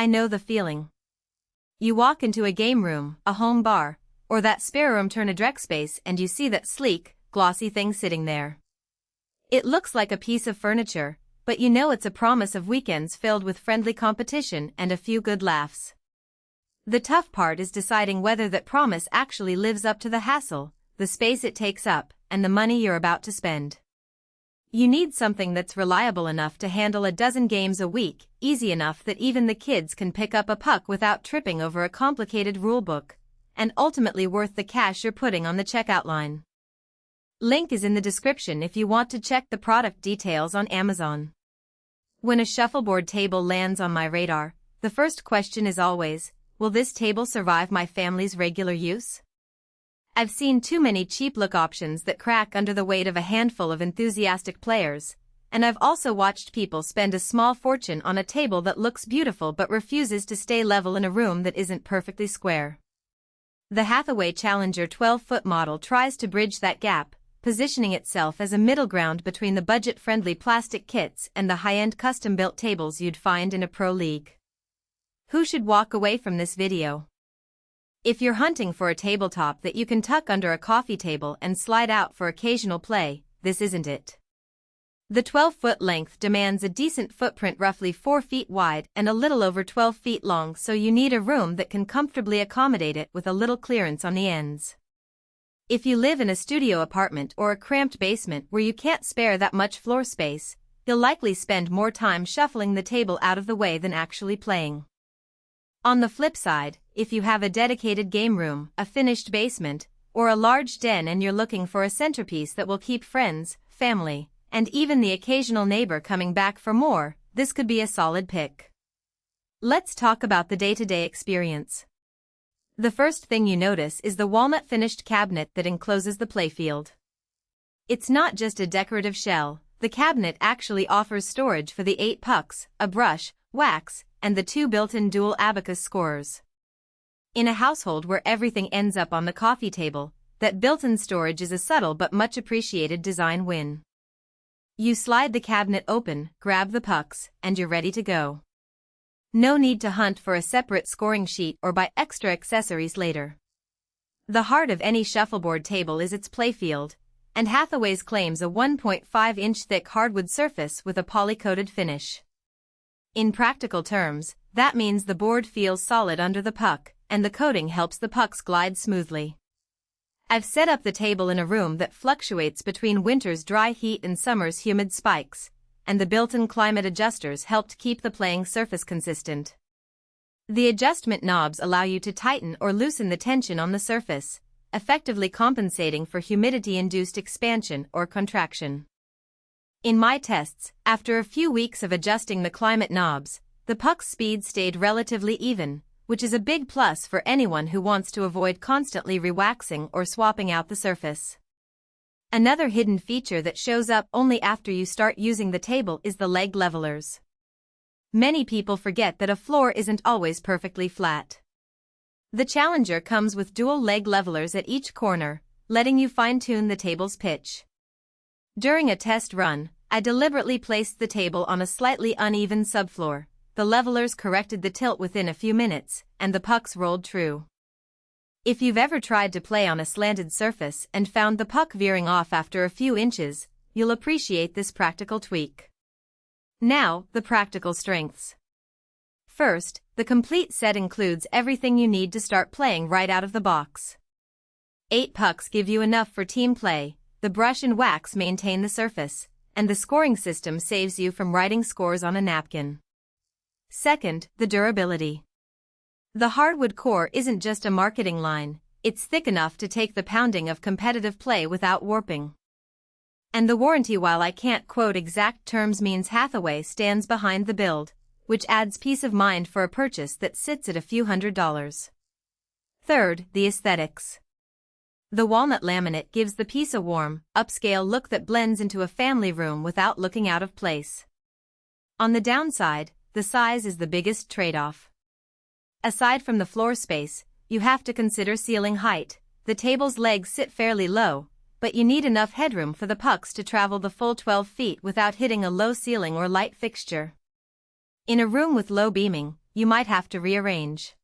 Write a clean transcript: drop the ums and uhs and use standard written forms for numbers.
I know the feeling. You walk into a game room, a home bar, or that spare room turn a direct space and you see that sleek, glossy thing sitting there. It looks like a piece of furniture, but you know it's a promise of weekends filled with friendly competition and a few good laughs. The tough part is deciding whether that promise actually lives up to the hassle, the space it takes up, and the money you're about to spend. You need something that's reliable enough to handle a dozen games a week, easy enough that even the kids can pick up a puck without tripping over a complicated rulebook, and ultimately worth the cash you're putting on the checkout line. Link is in the description if you want to check the product details on Amazon. When a shuffleboard table lands on my radar, the first question is always, will this table survive my family's regular use? I've seen too many cheap-look options that crack under the weight of a handful of enthusiastic players, and I've also watched people spend a small fortune on a table that looks beautiful but refuses to stay level in a room that isn't perfectly square. The Hathaway Challenger 12-foot model tries to bridge that gap, positioning itself as a middle ground between the budget-friendly plastic kits and the high-end custom-built tables you'd find in a pro league. Who should walk away from this video? If you're hunting for a tabletop that you can tuck under a coffee table and slide out for occasional play, this isn't it. The 12-foot length demands a decent footprint, roughly 4 feet wide and a little over 12 feet long, so you need a room that can comfortably accommodate it with a little clearance on the ends. If you live in a studio apartment or a cramped basement where you can't spare that much floor space, you'll likely spend more time shuffling the table out of the way than actually playing. On the flip side, if you have a dedicated game room, a finished basement, or a large den and you're looking for a centerpiece that will keep friends, family, and even the occasional neighbor coming back for more, this could be a solid pick. Let's talk about the day-to-day experience. The first thing you notice is the walnut finished cabinet that encloses the playfield. It's not just a decorative shell, the cabinet actually offers storage for the 8 pucks, a brush, wax, and the 2 built-in dual abacus scorers. In a household where everything ends up on the coffee table, that built-in storage is a subtle but much appreciated design win. You slide the cabinet open, grab the pucks, and you're ready to go. No need to hunt for a separate scoring sheet or buy extra accessories later. The heart of any shuffleboard table is its playfield, and Hathaway's claims a 1.5-inch thick hardwood surface with a poly-coated finish. In practical terms, that means the board feels solid under the puck, and the coating helps the pucks glide smoothly. I've set up the table in a room that fluctuates between winter's dry heat and summer's humid spikes, and the built-in climate adjusters helped keep the playing surface consistent. The adjustment knobs allow you to tighten or loosen the tension on the surface, effectively compensating for humidity-induced expansion or contraction. In my tests, after a few weeks of adjusting the climate knobs, the puck's speed stayed relatively even, which is a big plus for anyone who wants to avoid constantly rewaxing or swapping out the surface. Another hidden feature that shows up only after you start using the table is the leg levelers. Many people forget that a floor isn't always perfectly flat. The Challenger comes with dual leg levelers at each corner, letting you fine-tune the table's pitch. During a test run, I deliberately placed the table on a slightly uneven subfloor. The levelers corrected the tilt within a few minutes, and the pucks rolled true. If you've ever tried to play on a slanted surface and found the puck veering off after a few inches, you'll appreciate this practical tweak. Now, the practical strengths. First, the complete set includes everything you need to start playing right out of the box. 8 pucks give you enough for team play, the brush and wax maintain the surface, and the scoring system saves you from writing scores on a napkin. Second, the durability. The hardwood core isn't just a marketing line, it's thick enough to take the pounding of competitive play without warping. And the warranty, while I can't quote exact terms, means Hathaway stands behind the build, which adds peace of mind for a purchase that sits at a few $100s. Third, the aesthetics. The walnut laminate gives the piece a warm, upscale look that blends into a family room without looking out of place. On the downside, the size is the biggest trade-off. Aside from the floor space, you have to consider ceiling height. The table's legs sit fairly low, but you need enough headroom for the pucks to travel the full 12 feet without hitting a low ceiling or light fixture. In a room with low beaming, you might have to rearrange.